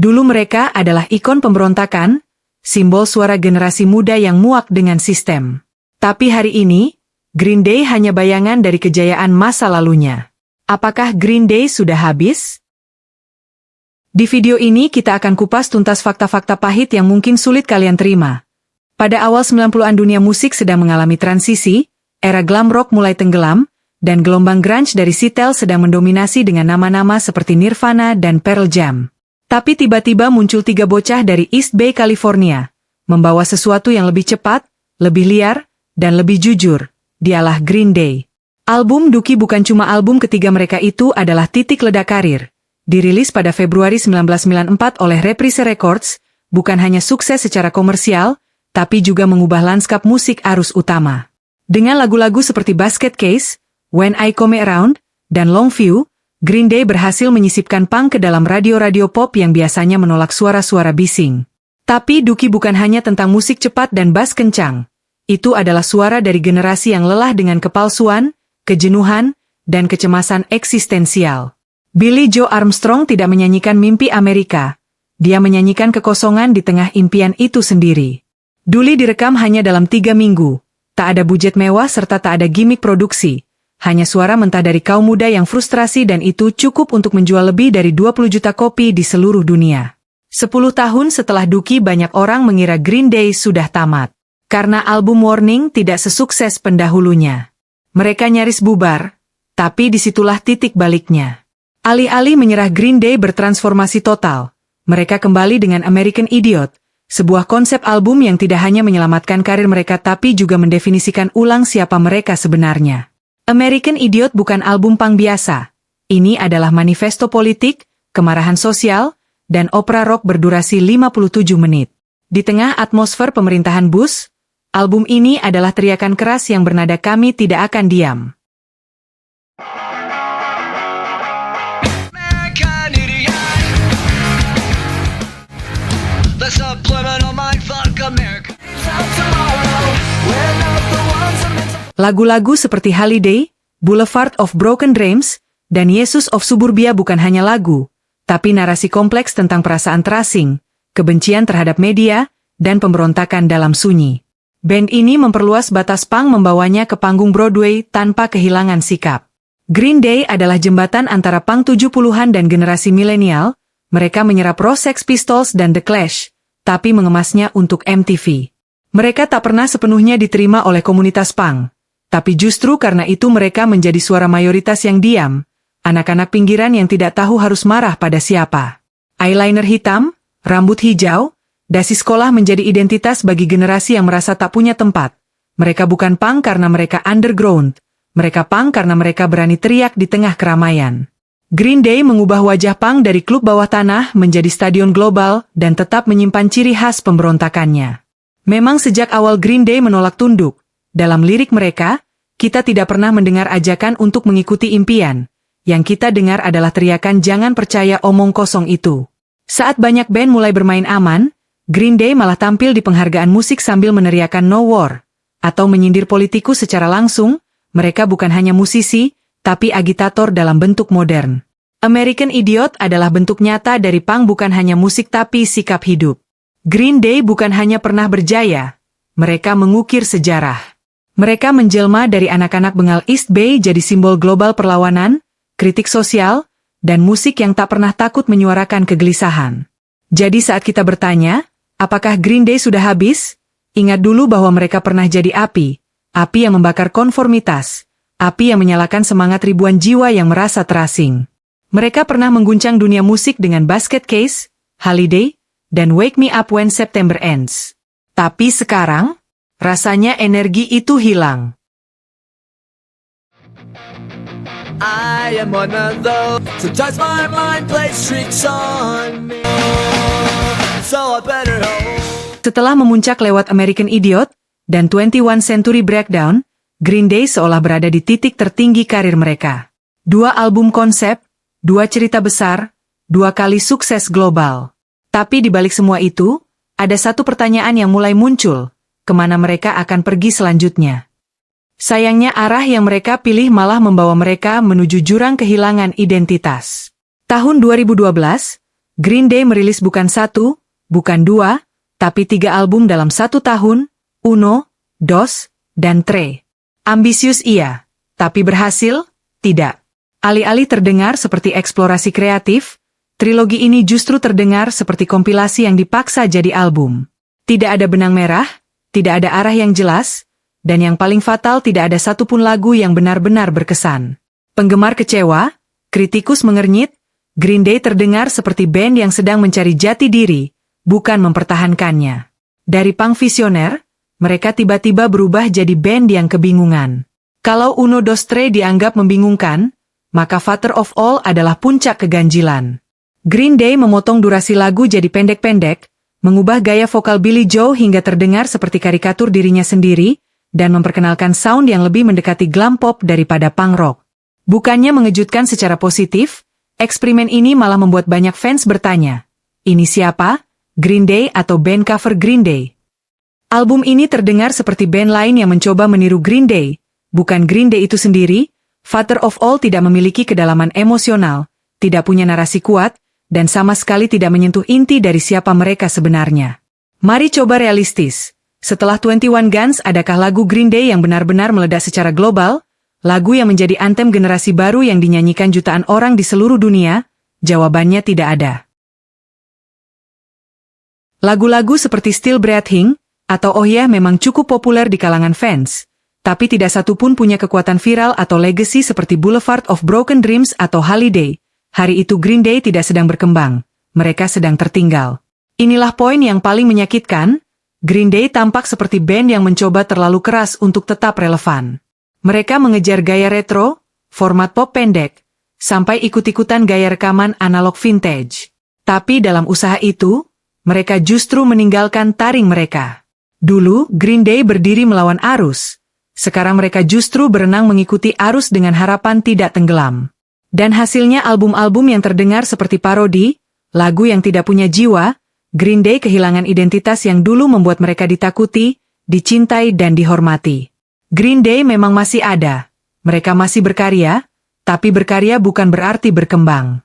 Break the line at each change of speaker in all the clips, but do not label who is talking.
Dulu mereka adalah ikon pemberontakan, simbol suara generasi muda yang muak dengan sistem. Tapi hari ini, Green Day hanya bayangan dari kejayaan masa lalunya. Apakah Green Day sudah habis? Di video ini kita akan kupas tuntas fakta-fakta pahit yang mungkin sulit kalian terima. Pada awal 90-an dunia musik sedang mengalami transisi, era glam rock mulai tenggelam, dan gelombang grunge dari Seattle sedang mendominasi dengan nama-nama seperti Nirvana dan Pearl Jam. Tapi tiba-tiba muncul 3 bocah dari East Bay, California, membawa sesuatu yang lebih cepat, lebih liar, dan lebih jujur. Dialah Green Day. Album Dookie bukan cuma album ketiga mereka, itu adalah titik ledak karir. Dirilis pada Februari 1994 oleh Reprise Records, bukan hanya sukses secara komersial, tapi juga mengubah lanskap musik arus utama. Dengan lagu-lagu seperti Basket Case, When I Come Around, dan Longview, Green Day berhasil menyisipkan punk ke dalam radio-radio pop yang biasanya menolak suara-suara bising. Tapi Dookie bukan hanya tentang musik cepat dan bass kencang. Itu adalah suara dari generasi yang lelah dengan kepalsuan, kejenuhan, dan kecemasan eksistensial. Billy Joe Armstrong tidak menyanyikan mimpi Amerika. Dia menyanyikan kekosongan di tengah impian itu sendiri. Dookie direkam hanya dalam 3 minggu. Tak ada budget mewah serta tak ada gimmick produksi. Hanya suara mentah dari kaum muda yang frustrasi, dan itu cukup untuk menjual lebih dari 20 juta kopi di seluruh dunia. 10 tahun setelah Dookie, banyak orang mengira Green Day sudah tamat. Karena album Warning tidak sesukses pendahulunya. Mereka nyaris bubar, tapi disitulah titik baliknya. Alih-alih menyerah, Green Day bertransformasi total. Mereka kembali dengan American Idiot, sebuah konsep album yang tidak hanya menyelamatkan karir mereka tapi juga mendefinisikan ulang siapa mereka sebenarnya. American Idiot bukan album punk biasa. Ini adalah manifesto politik, kemarahan sosial, dan opera rock berdurasi 57 menit. Di tengah atmosfer pemerintahan Bush, album ini adalah teriakan keras yang bernada "Kami tidak akan diam". Lagu-lagu seperti Holiday, Boulevard of Broken Dreams, dan Jesus of Suburbia bukan hanya lagu, tapi narasi kompleks tentang perasaan terasing, kebencian terhadap media, dan pemberontakan dalam sunyi. Band ini memperluas batas punk, membawanya ke panggung Broadway tanpa kehilangan sikap. Green Day adalah jembatan antara punk 70-an dan generasi milenial. Mereka menyerap Raw, Sex Pistols dan The Clash, tapi mengemasnya untuk MTV. Mereka tak pernah sepenuhnya diterima oleh komunitas punk. Tapi justru karena itu mereka menjadi suara mayoritas yang diam, anak-anak pinggiran yang tidak tahu harus marah pada siapa. Eyeliner hitam, rambut hijau, dasi sekolah menjadi identitas bagi generasi yang merasa tak punya tempat. Mereka bukan punk karena mereka underground, mereka punk karena mereka berani teriak di tengah keramaian. Green Day mengubah wajah punk dari klub bawah tanah menjadi stadion global dan tetap menyimpan ciri khas pemberontakannya. Memang sejak awal Green Day menolak tunduk. Dalam lirik mereka, kita tidak pernah mendengar ajakan untuk mengikuti impian. Yang kita dengar adalah teriakan "Jangan percaya omong kosong itu". Saat banyak band mulai bermain aman, Green Day malah tampil di penghargaan musik sambil meneriakan "No War", atau menyindir politikus secara langsung. Mereka bukan hanya musisi, tapi agitator dalam bentuk modern. American Idiot adalah bentuk nyata dari punk, bukan hanya musik tapi sikap hidup. Green Day bukan hanya pernah berjaya, mereka mengukir sejarah. Mereka menjelma dari anak-anak bengal East Bay jadi simbol global perlawanan, kritik sosial, dan musik yang tak pernah takut menyuarakan kegelisahan. Jadi saat kita bertanya, apakah Green Day sudah habis? Ingat dulu bahwa mereka pernah jadi api yang membakar konformitas, api yang menyalakan semangat ribuan jiwa yang merasa terasing. Mereka pernah mengguncang dunia musik dengan Basket Case, Holiday, dan Wake Me Up When September Ends. Tapi sekarang, rasanya energi itu hilang.
I am one of those. Sometimes my mind plays tricks on me. So I better hold.
Setelah memuncak lewat American Idiot dan 21 Century Breakdown, Green Day seolah berada di titik tertinggi karir mereka. 2 album konsep, 2 cerita besar, 2 kali sukses global. Tapi di balik semua itu, ada satu pertanyaan yang mulai muncul. Kemana mereka akan pergi selanjutnya? Sayangnya arah yang mereka pilih malah membawa mereka menuju jurang kehilangan identitas. Tahun 2012, Green Day merilis bukan 1, bukan 2, tapi 3 album dalam 1 tahun, Uno, Dos, dan Tre. Ambisius iya, tapi berhasil? Tidak. Alih-alih terdengar seperti eksplorasi kreatif, trilogi ini justru terdengar seperti kompilasi yang dipaksa jadi album. Tidak ada benang merah, tidak ada arah yang jelas, dan yang paling fatal tidak ada satupun lagu yang benar-benar berkesan. Penggemar kecewa, kritikus mengernyit, Green Day terdengar seperti band yang sedang mencari jati diri, bukan mempertahankannya. Dari punk visioner, mereka tiba-tiba berubah jadi band yang kebingungan. Kalau Uno Dos Tre dianggap membingungkan, maka Father of All adalah puncak keganjilan. Green Day memotong durasi lagu jadi pendek-pendek, mengubah gaya vokal Billy Joe hingga terdengar seperti karikatur dirinya sendiri, dan memperkenalkan sound yang lebih mendekati glam pop daripada punk rock. Bukannya mengejutkan secara positif, eksperimen ini malah membuat banyak fans bertanya, ini siapa? Green Day atau band cover Green Day? Album ini terdengar seperti band lain yang mencoba meniru Green Day, bukan Green Day itu sendiri. Father of All tidak memiliki kedalaman emosional, tidak punya narasi kuat, dan sama sekali tidak menyentuh inti dari siapa mereka sebenarnya. Mari coba realistis. Setelah 21 Guns, adakah lagu Green Day yang benar-benar meledak secara global? Lagu yang menjadi anthem generasi baru yang dinyanyikan jutaan orang di seluruh dunia? Jawabannya tidak ada. Lagu-lagu seperti Still Breathing, atau Oh Yeah memang cukup populer di kalangan fans, tapi tidak satu pun punya kekuatan viral atau legacy seperti Boulevard of Broken Dreams atau Holiday. Hari itu Green Day tidak sedang berkembang, mereka sedang tertinggal. Inilah poin yang paling menyakitkan, Green Day tampak seperti band yang mencoba terlalu keras untuk tetap relevan. Mereka mengejar gaya retro, format pop pendek, sampai ikut-ikutan gaya rekaman analog vintage. Tapi dalam usaha itu, mereka justru meninggalkan taring mereka. Dulu, Green Day berdiri melawan arus. Sekarang mereka justru berenang mengikuti arus dengan harapan tidak tenggelam. Dan hasilnya album-album yang terdengar seperti parodi, lagu yang tidak punya jiwa. Green Day kehilangan identitas yang dulu membuat mereka ditakuti, dicintai dan dihormati. Green Day memang masih ada. Mereka masih berkarya, tapi berkarya bukan berarti berkembang.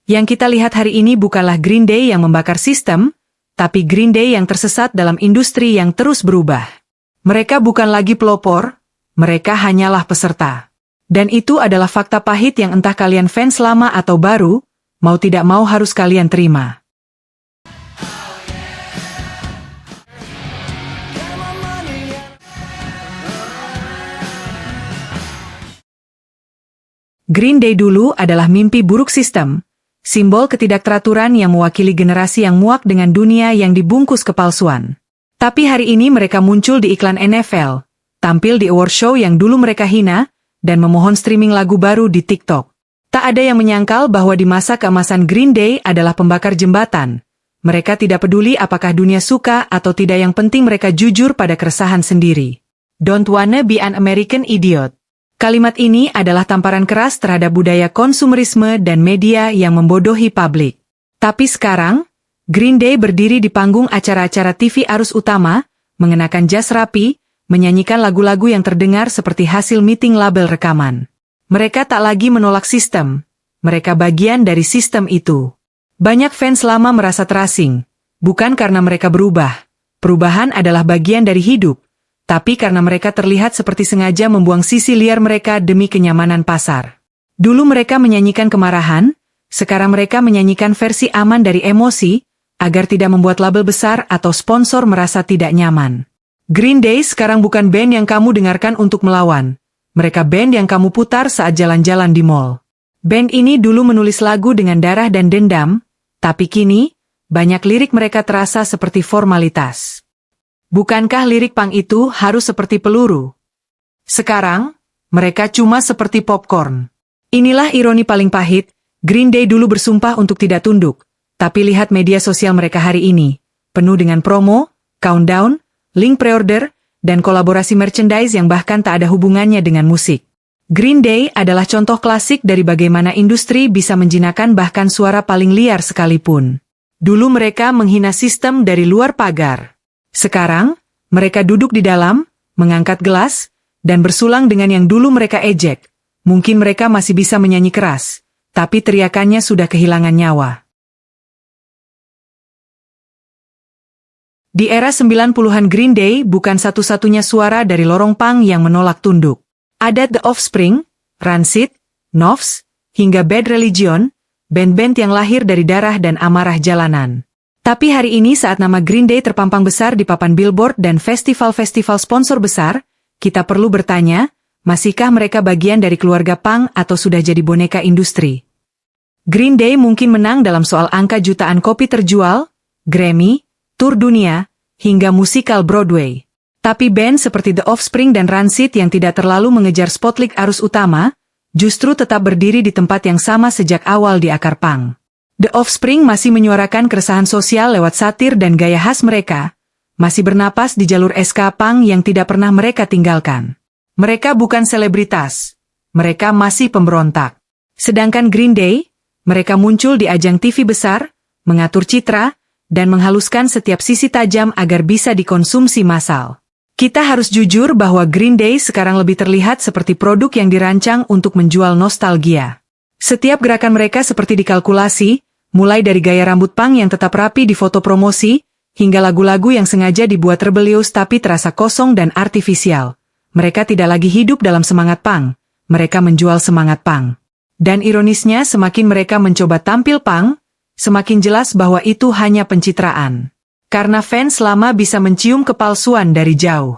Yang kita lihat hari ini bukanlah Green Day yang membakar sistem, tapi Green Day yang tersesat dalam industri yang terus berubah. Mereka bukan lagi pelopor, mereka hanyalah peserta. Dan itu adalah fakta pahit yang entah kalian fans lama atau baru, mau tidak mau harus kalian terima. Green Day dulu adalah mimpi buruk sistem, simbol ketidakteraturan yang mewakili generasi yang muak dengan dunia yang dibungkus kepalsuan. Tapi hari ini mereka muncul di iklan NFL, tampil di award show yang dulu mereka hina, dan memohon streaming lagu baru di TikTok. Tak ada yang menyangkal bahwa di masa keemasan Green Day adalah pembakar jembatan. Mereka tidak peduli apakah dunia suka atau tidak, yang penting mereka jujur pada keresahan sendiri. Don't wanna be an American idiot. Kalimat ini adalah tamparan keras terhadap budaya konsumerisme dan media yang membodohi publik. Tapi sekarang, Green Day berdiri di panggung acara-acara TV arus utama, mengenakan jas rapi, menyanyikan lagu-lagu yang terdengar seperti hasil meeting label rekaman. Mereka tak lagi menolak sistem, mereka bagian dari sistem itu. Banyak fans lama merasa terasing, bukan karena mereka berubah. Perubahan adalah bagian dari hidup. Tapi karena mereka terlihat seperti sengaja membuang sisi liar mereka demi kenyamanan pasar. Dulu mereka menyanyikan kemarahan, sekarang mereka menyanyikan versi aman dari emosi, agar tidak membuat label besar atau sponsor merasa tidak nyaman. Green Day sekarang bukan band yang kamu dengarkan untuk melawan. Mereka band yang kamu putar saat jalan-jalan di mall. Band ini dulu menulis lagu dengan darah dan dendam, tapi kini, banyak lirik mereka terasa seperti formalitas. Bukankah lirik punk itu harus seperti peluru? Sekarang, mereka cuma seperti popcorn. Inilah ironi paling pahit, Green Day dulu bersumpah untuk tidak tunduk, tapi lihat media sosial mereka hari ini, penuh dengan promo, countdown, link pre-order, dan kolaborasi merchandise yang bahkan tak ada hubungannya dengan musik. Green Day adalah contoh klasik dari bagaimana industri bisa menjinakkan bahkan suara paling liar sekalipun. Dulu mereka menghina sistem dari luar pagar. Sekarang, mereka duduk di dalam, mengangkat gelas, dan bersulang dengan yang dulu mereka ejek. Mungkin mereka masih bisa menyanyi keras, tapi teriakannya sudah kehilangan nyawa. Di era 90-an Green Day bukan satu-satunya suara dari lorong punk yang menolak tunduk. Ada The Offspring, Rancid, Knopfler, hingga Bad Religion, band-band yang lahir dari darah dan amarah jalanan. Tapi hari ini saat nama Green Day terpampang besar di papan Billboard dan festival-festival sponsor besar, kita perlu bertanya, masihkah mereka bagian dari keluarga punk atau sudah jadi boneka industri? Green Day mungkin menang dalam soal angka jutaan kopi terjual, Grammy, tur dunia, hingga musikal Broadway. Tapi band seperti The Offspring dan Rancid yang tidak terlalu mengejar spotlight arus utama, justru tetap berdiri di tempat yang sama sejak awal di akar punk. The Offspring masih menyuarakan keresahan sosial lewat satir dan gaya khas mereka, masih bernapas di jalur ska punk yang tidak pernah mereka tinggalkan. Mereka bukan selebritas, mereka masih pemberontak. Sedangkan Green Day, mereka muncul di ajang TV besar, mengatur citra, dan menghaluskan setiap sisi tajam agar bisa dikonsumsi massal. Kita harus jujur bahwa Green Day sekarang lebih terlihat seperti produk yang dirancang untuk menjual nostalgia. Setiap gerakan mereka seperti dikalkulasi, mulai dari gaya rambut punk yang tetap rapi di foto promosi, hingga lagu-lagu yang sengaja dibuat rebelius tapi terasa kosong dan artifisial. Mereka tidak lagi hidup dalam semangat punk, mereka menjual semangat punk. Dan ironisnya semakin mereka mencoba tampil punk, semakin jelas bahwa itu hanya pencitraan. Karena fans lama bisa mencium kepalsuan dari jauh.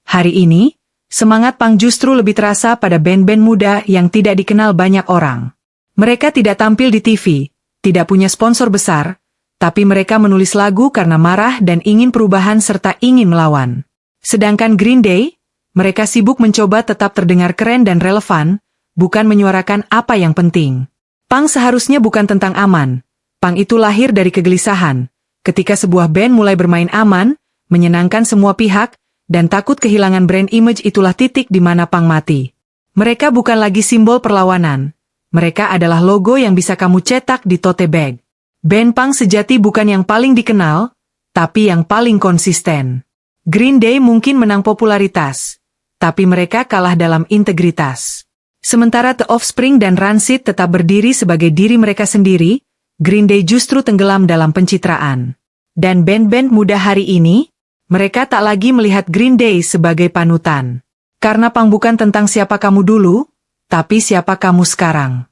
Hari ini, semangat punk justru lebih terasa pada band-band muda yang tidak dikenal banyak orang. Mereka tidak tampil di TV, tidak punya sponsor besar, tapi mereka menulis lagu karena marah dan ingin perubahan serta ingin melawan. Sedangkan Green Day, mereka sibuk mencoba tetap terdengar keren dan relevan, bukan menyuarakan apa yang penting. Punk seharusnya bukan tentang aman. Punk itu lahir dari kegelisahan, ketika sebuah band mulai bermain aman, menyenangkan semua pihak, dan takut kehilangan brand image itulah titik di mana punk mati. Mereka bukan lagi simbol perlawanan, mereka adalah logo yang bisa kamu cetak di tote bag. Band punk sejati bukan yang paling dikenal, tapi yang paling konsisten. Green Day mungkin menang popularitas, tapi mereka kalah dalam integritas. Sementara The Offspring dan Rancid tetap berdiri sebagai diri mereka sendiri, Green Day justru tenggelam dalam pencitraan. Dan band-band muda hari ini, mereka tak lagi melihat Green Day sebagai panutan. Karena punk bukan tentang siapa kamu dulu, tapi siapa kamu sekarang.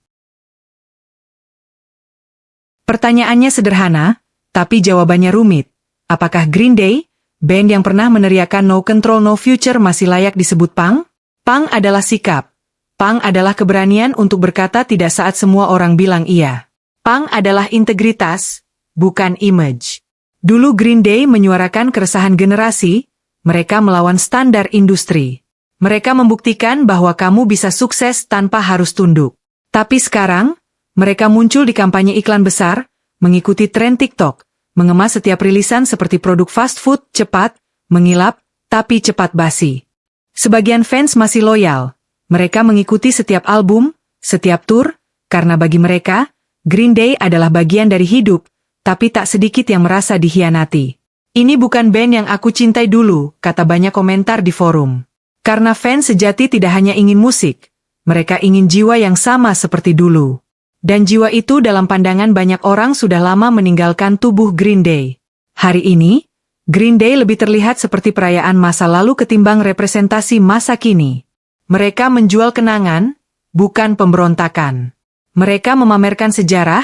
Pertanyaannya sederhana, tapi jawabannya rumit. Apakah Green Day, band yang pernah meneriakan No Control No Future masih layak disebut punk? Punk adalah sikap. Punk adalah keberanian untuk berkata tidak saat semua orang bilang iya. Punk adalah integritas, bukan image. Dulu Green Day menyuarakan keresahan generasi, mereka melawan standar industri. Mereka membuktikan bahwa kamu bisa sukses tanpa harus tunduk. Tapi sekarang, mereka muncul di kampanye iklan besar, mengikuti tren TikTok, mengemas setiap rilisan seperti produk fast food, cepat, mengilap, tapi cepat basi. Sebagian fans masih loyal, mereka mengikuti setiap album, setiap tur, karena bagi mereka, Green Day adalah bagian dari hidup, tapi tak sedikit yang merasa dikhianati. Ini bukan band yang aku cintai dulu, kata banyak komentar di forum. Karena fans sejati tidak hanya ingin musik, mereka ingin jiwa yang sama seperti dulu. Dan jiwa itu dalam pandangan banyak orang sudah lama meninggalkan tubuh Green Day. Hari ini, Green Day lebih terlihat seperti perayaan masa lalu ketimbang representasi masa kini. Mereka menjual kenangan, bukan pemberontakan. Mereka memamerkan sejarah,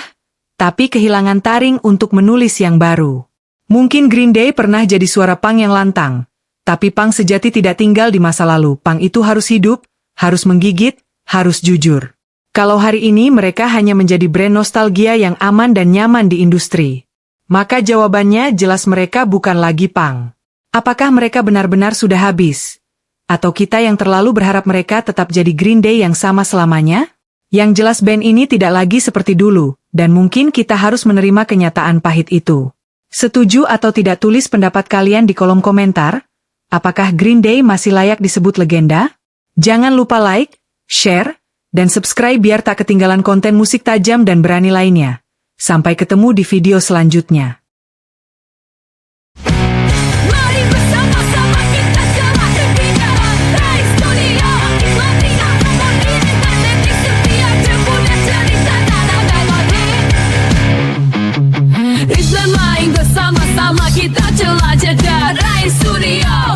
tapi kehilangan taring untuk menulis yang baru. Mungkin Green Day pernah jadi suara punk yang lantang, tapi punk sejati tidak tinggal di masa lalu. Punk itu harus hidup, harus menggigit, harus jujur. Kalau hari ini mereka hanya menjadi brand nostalgia yang aman dan nyaman di industri, maka jawabannya jelas mereka bukan lagi punk. Apakah mereka benar-benar sudah habis? Atau kita yang terlalu berharap mereka tetap jadi Green Day yang sama selamanya? Yang jelas band ini tidak lagi seperti dulu, dan mungkin kita harus menerima kenyataan pahit itu. Setuju atau tidak, tulis pendapat kalian di kolom komentar. Apakah Green Day masih layak disebut legenda? Jangan lupa like, share, dan subscribe biar tak ketinggalan konten musik tajam dan berani lainnya. Sampai ketemu di video selanjutnya.
bermain bersama-sama kita jelajah darai studio.